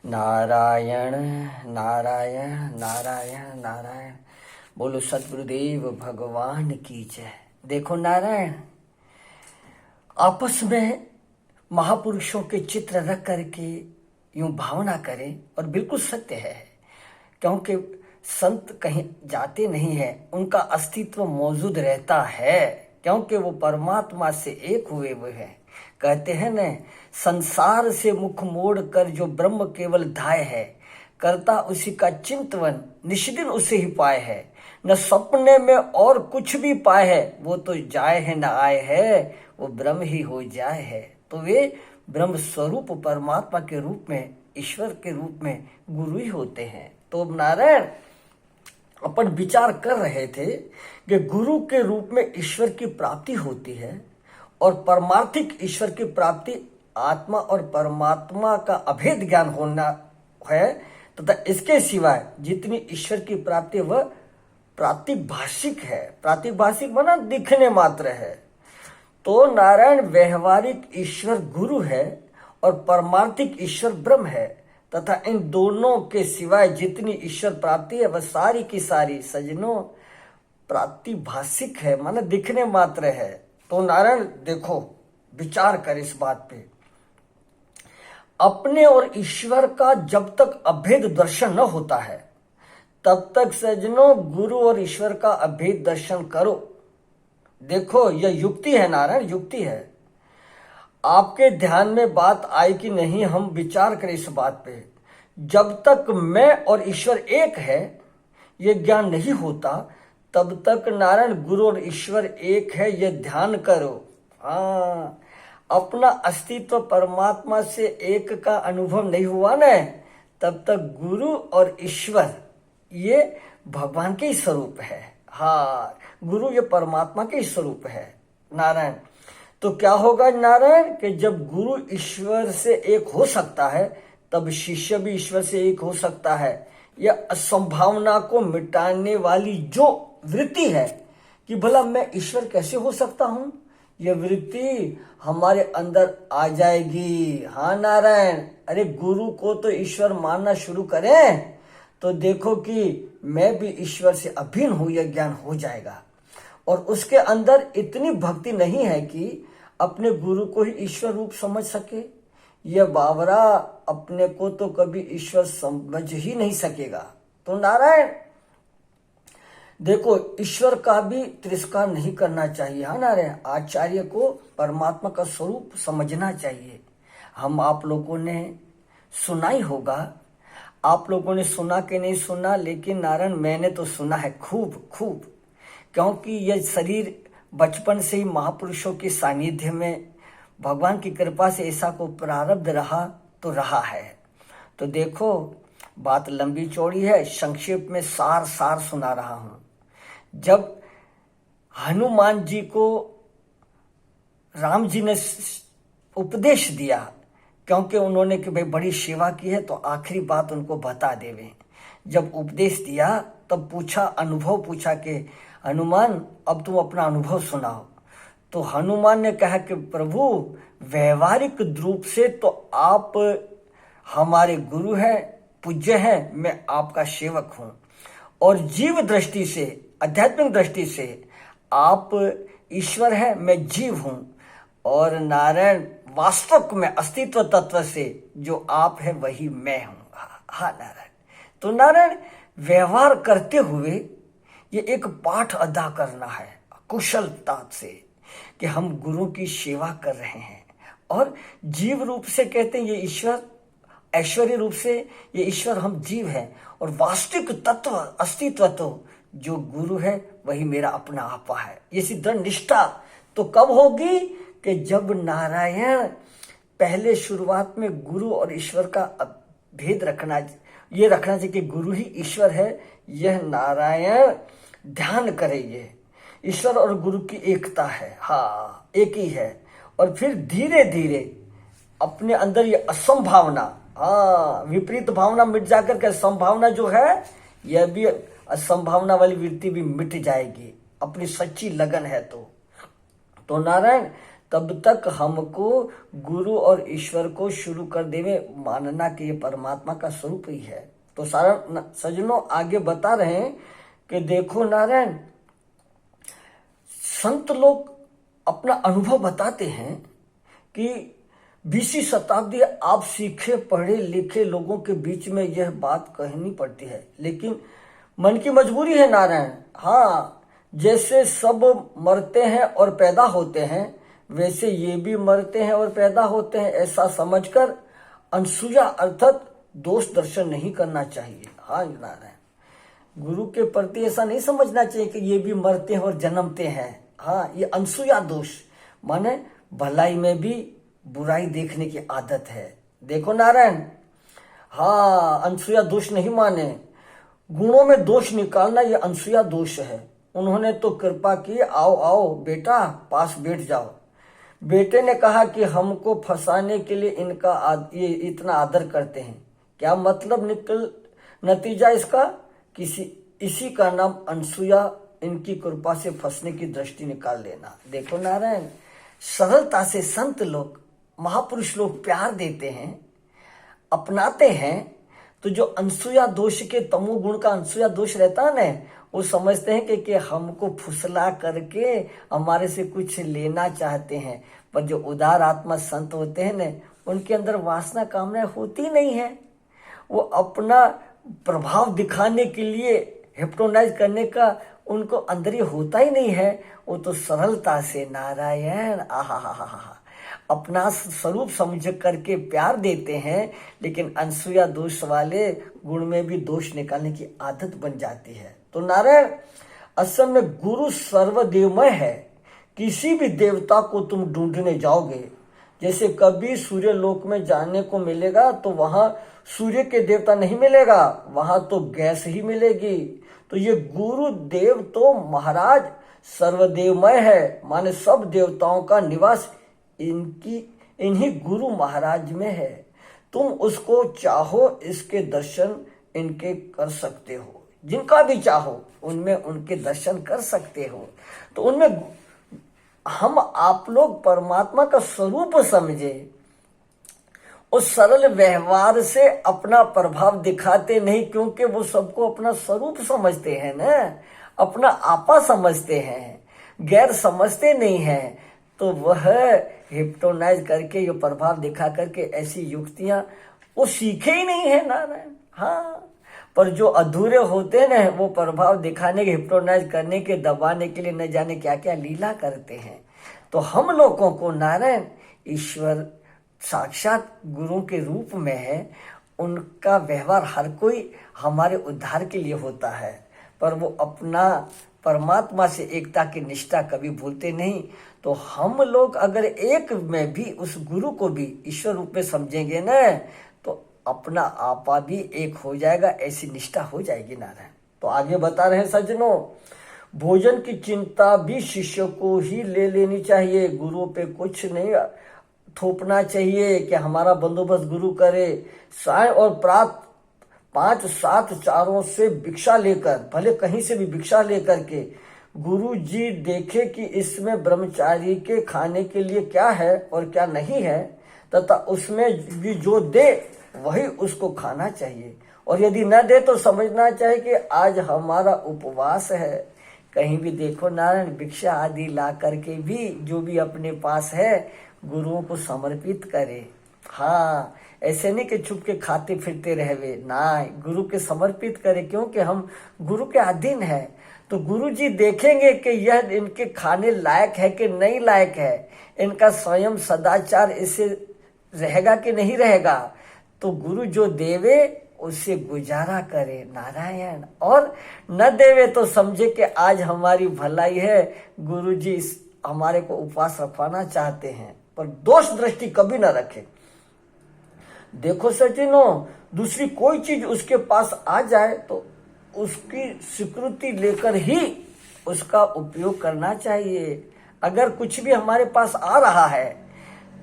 नारायण नारायण नारायण नारायण। बोलो सतगुरुदेव भगवान की जय। देखो नारायण, आपस में महापुरुषों के चित्र रख करके यूं भावना करें और बिल्कुल सत्य है, क्योंकि संत कहीं जाते नहीं है, उनका अस्तित्व मौजूद रहता है, क्योंकि वो परमात्मा से एक हुए हुए हैं। कहते हैं न, संसार से मुख मोड़ कर जो ब्रह्म केवल धाय है, करता उसी का चिंतवन निष्दिन उसे ही पाए है। न सपने में और कुछ भी पाए है, वो तो जाए है न आए है, वो ब्रह्म ही हो जाए है। तो वे ब्रह्म स्वरूप परमात्मा के रूप में, ईश्वर के रूप में गुरु ही होते हैं। तो नारायण, अपन विचार कर रहे थे कि गुरु के रूप में ईश्वर की प्राप्ति होती है और परमार्थिक ईश्वर की प्राप्ति आत्मा और परमात्मा का अभेद ज्ञान होना है, तथा इसके सिवाय जितनी ईश्वर की प्राप्ति वह प्रातिभाषिक है। प्रातिभाषिक माना दिखने मात्र है। तो नारायण व्यवहारिक ईश्वर गुरु है और परमार्थिक ईश्वर ब्रह्म है, तथा इन दोनों के सिवाय जितनी ईश्वर प्राप्ति है वह सारी की सारी सज्जनों प्रातिभाषिक है, माना दिखने मात्र है। तो नारायण देखो, विचार कर इस बात पे। अपने और ईश्वर का जब तक अभेद दर्शन न होता है, तब तक सज्जनों गुरु और ईश्वर का अभेद दर्शन करो। देखो, यह युक्ति है नारायण, युक्ति है। आपके ध्यान में बात आई कि नहीं, हम विचार करें इस बात पे। जब तक मैं और ईश्वर एक है यह ज्ञान नहीं होता, तब तक नारायण गुरु और ईश्वर एक है यह ध्यान करो। हाँ, अपना अस्तित्व परमात्मा से एक का अनुभव नहीं हुआ न, तब तक गुरु और ईश्वर ये भगवान के ही स्वरूप है। हाँ, गुरु ये परमात्मा के ही स्वरूप है नारायण। तो क्या होगा नारायण कि जब गुरु ईश्वर से एक हो सकता है, तब शिष्य भी ईश्वर से एक हो सकता है। यह असंभावना को मिटाने वाली जो वृत्ति है कि भला मैं ईश्वर कैसे हो सकता हूं, यह वृत्ति हमारे अंदर आ जाएगी। हाँ नारायण, अरे गुरु को तो ईश्वर मानना शुरू करें तो देखो कि मैं भी ईश्वर से अभिन्न हूं, यह ज्ञान हो जाएगा। और उसके अंदर इतनी भक्ति नहीं है कि अपने गुरु को ही ईश्वर रूप समझ सके। यह बावरा अपने को तो कभी ईश्वर समझ ही नहीं सकेगा। तो नारायण देखो, ईश्वर का भी तिरस्कार नहीं करना चाहिए। हाँ नारायण, आचार्य को परमात्मा का स्वरूप समझना चाहिए। हम आप लोगों ने सुना ही होगा, आप लोगों ने सुना कि नहीं सुना, लेकिन नारायण मैंने तो सुना है खूब खूब, क्योंकि यह शरीर बचपन से ही महापुरुषों के सानिध्य में भगवान की कृपा से ऐसा को प्रारब्ध रहा तो रहा है। तो देखो, बात लंबी चौड़ी है, संक्षेप में सार सुना रहा हूं। जब हनुमान जी को राम जी ने उपदेश दिया, क्योंकि उन्होंने कि भाई बड़ी सेवा की है तो आखिरी बात उनको बता देवे। जब उपदेश दिया तब पूछा, अनुभव पूछा कि हनुमान अब तुम अपना अनुभव सुनाओ। तो हनुमान ने कहा कि प्रभु, व्यवहारिक रूप से तो आप हमारे गुरु हैं, पूज्य हैं, मैं आपका सेवक हूं, और जीव दृष्टि से, आध्यात्मिक दृष्टि से आप ईश्वर हैं, मैं जीव हूं। और नारायण वास्तव में अस्तित्व तत्व से जो आप हैं वही मैं हूं। हाँ नारायण, तो नारायण व्यवहार करते हुए ये एक पाठ अदा करना है कुशलता से कि हम गुरु की सेवा कर रहे हैं, और जीव रूप से कहते हैं ये ईश्वर, ऐश्वर्य रूप से ये ईश्वर, हम जीव हैं, और वास्तविक तत्व अस्तित्व तो जो गुरु है वही मेरा अपना आपा है। ये दृढ़ निष्ठा तो कब होगी कि जब नारायण पहले शुरुआत में गुरु और ईश्वर का भेद रखना, ये रखना चाहिए कि गुरु ही ईश्वर है, यह नारायण ध्यान करेंगे। ईश्वर और गुरु की एकता है, हाँ एक ही है। और फिर धीरे धीरे अपने अंदर ये असंभावना, हाँ विपरीत भावना मिट जाकर के संभावना जो है, यह भी असंभावना वाली वृत्ति भी मिट जाएगी, अपनी सच्ची लगन है तो नारायण तब तक हमको गुरु और ईश्वर को शुरू कर देवे मानना कि ये परमात्मा का स्वरूप ही है। तो सारा सज्जनों आगे बता रहे हैं कि देखो नारायण, संत लोग अपना अनुभव बताते हैं कि 20वीं शताब्दी आप सीखे पढ़े लिखे लोगों के बीच में यह बात कहनी पड़ती है, लेकिन मन की मजबूरी है नारायण। हाँ, जैसे सब मरते हैं और पैदा होते हैं, वैसे ये भी मरते हैं और पैदा होते हैं, ऐसा समझकर अनसूया अर्थात दोष दर्शन नहीं करना चाहिए। हाँ नारायण, गुरु के प्रति ऐसा नहीं समझना चाहिए कि ये भी मरते हैं और जन्मते हैं। हाँ, ये अनसूया दोष माने भलाई में भी बुराई देखने की आदत है। देखो नारायण, हाँ, अनसूया दोष नहीं माने, गुणों में दोष निकालना ये अनसूया दोष है। उन्होंने तो कृपा की, आओ आओ बेटा पास बैठ जाओ। बेटे ने कहा कि हमको फंसाने के लिए ये इतना आदर करते हैं, क्या मतलब नतीजा इसका? इसी का नाम अनसूया, इनकी कृपा से फंसने की दृष्टि निकाल लेना। देखो नारायण, सरलता से संत लोग महापुरुष लोग प्यार देते हैं, अपनाते हैं, तो जो अनसूया दोष के तमोगुण का अनसूया दोष रहता है ना, वो समझते हैं कि हमको फुसला करके हमारे से कुछ लेना चाहते हैं। पर जो उदार आत्मा संत होते हैं ना, उनके अंदर वासना कामना होती नहीं है। वो अपना प्रभाव दिखाने के लिए हिप्नोटाइज करने का उनको अंदर ही होता ही नहीं है। वो तो सरलता से नारायण आहा अपना स्वरूप समझ करके प्यार देते हैं, लेकिन अनसूया दोष वाले गुण में भी दोष निकालने की आदत बन जाती है। तो नारायण, असल में गुरु सर्वदेवमय है। किसी भी देवता को तुम ढूंढने जाओगे, जैसे कभी सूर्य लोक में जाने को मिलेगा तो वहां सूर्य के देवता नहीं मिलेगा, वहां तो गैस ही मिलेगी। तो ये गुरु देव तो महाराज सर्वदेवमय है, माने सब देवताओं का निवास इन्हीं गुरु महाराज में है। तुम उसको चाहो, इसके दर्शन इनके कर सकते हो, जिनका भी चाहो उनमें उनके दर्शन कर सकते हो। तो उनमें हम आप लोग परमात्मा का स्वरूप समझे, उस सरल व्यवहार से अपना प्रभाव दिखाते नहीं, क्योंकि वो सबको अपना स्वरूप समझते हैं ना, अपना आपा समझते हैं, गैर समझते नहीं हैं। तो वह हिप्नोटाइज करके ये प्रभाव दिखा करके ऐसी युक्तियां वो सीखे ही नहीं है नारायण। हाँ, पर जो अधूरे होते हैं ना, वो प्रभाव दिखाने के, हिप्नोटाइज करने के, दबाने के लिए न जाने क्या क्या लीला करते हैं। तो हम लोगों को नारायण ईश्वर साक्षात गुरु के रूप में है, उनका व्यवहार हर कोई हमारे उद्धार के लिए होता है, पर वो अपना परमात्मा से एकता की निष्ठा कभी भूलते नहीं। तो हम लोग अगर एक में भी उस गुरु को भी ईश्वर रूप में समझेंगे ना, तो अपना आपा भी एक हो जाएगा, ऐसी निष्ठा हो जाएगी नारायण। तो आगे बता रहे हैं सज्जनों, भोजन की चिंता भी शिष्य को ही ले लेनी चाहिए, गुरु पे कुछ नहीं थोपना चाहिए कि हमारा बंदोबस्त गुरु करे। साय और प्रात 5-7 चारों से भिक्षा लेकर, भले कहीं से भी भिक्षा लेकर के गुरु जी देखे कि इसमें ब्रह्मचारी के खाने के लिए क्या है और क्या नहीं है, तथा उसमें भी जो दे वही उसको खाना चाहिए। और यदि न दे तो समझना चाहिए कि आज हमारा उपवास है। कहीं भी देखो नारायण, भिक्षा आदि ला करके भी जो भी अपने पास है गुरुओं को समर्पित करे। हाँ, ऐसे नहीं कि छुप के खाते फिरते रहवे, ना, गुरु के समर्पित करे, क्योंकि हम गुरु के अधीन है। तो गुरु जी देखेंगे कि यह इनके खाने लायक है कि नहीं लायक है, इनका स्वयं सदाचार इससे रहेगा कि नहीं रहेगा। तो गुरु जो देवे उससे गुजारा करे नारायण, और न देवे तो समझे कि आज हमारी भलाई है, गुरु जी हमारे को उपवास रखवाना चाहते हैं, पर दोष दृष्टि कभी न रखे। देखो सज्जनों, दूसरी कोई चीज उसके पास आ जाए तो उसकी स्वीकृति लेकर ही उसका उपयोग करना चाहिए। अगर कुछ भी हमारे पास आ रहा है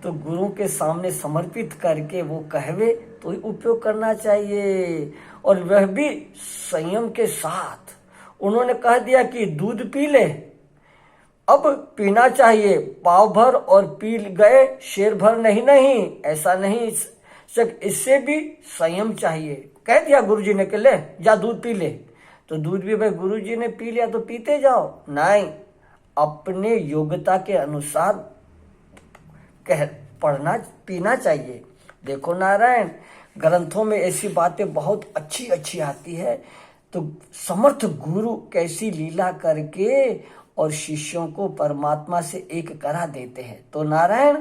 तो गुरु के सामने समर्पित करके वो कहवे तो ही उपयोग करना चाहिए, और वह भी संयम के साथ। उन्होंने कह दिया कि दूध पी ले, अब पीना चाहिए, पाव भर और पी गए शेर भर नहीं, नहीं ऐसा नहीं। इससे भी संयम चाहिए। कह दिया गुरुजी ने कि ले जा दूध पी ले, तो दूध भी भाई गुरुजी ने पी लिया तो पीते जाओ, नहीं, अपने योग्यता के अनुसार कह पढ़ना पीना चाहिए। देखो नारायण, ग्रंथों में ऐसी बातें बहुत अच्छी अच्छी आती है, तो समर्थ गुरु कैसी लीला करके और शिष्यों को परमात्मा से एक करा देते हैं। तो नारायण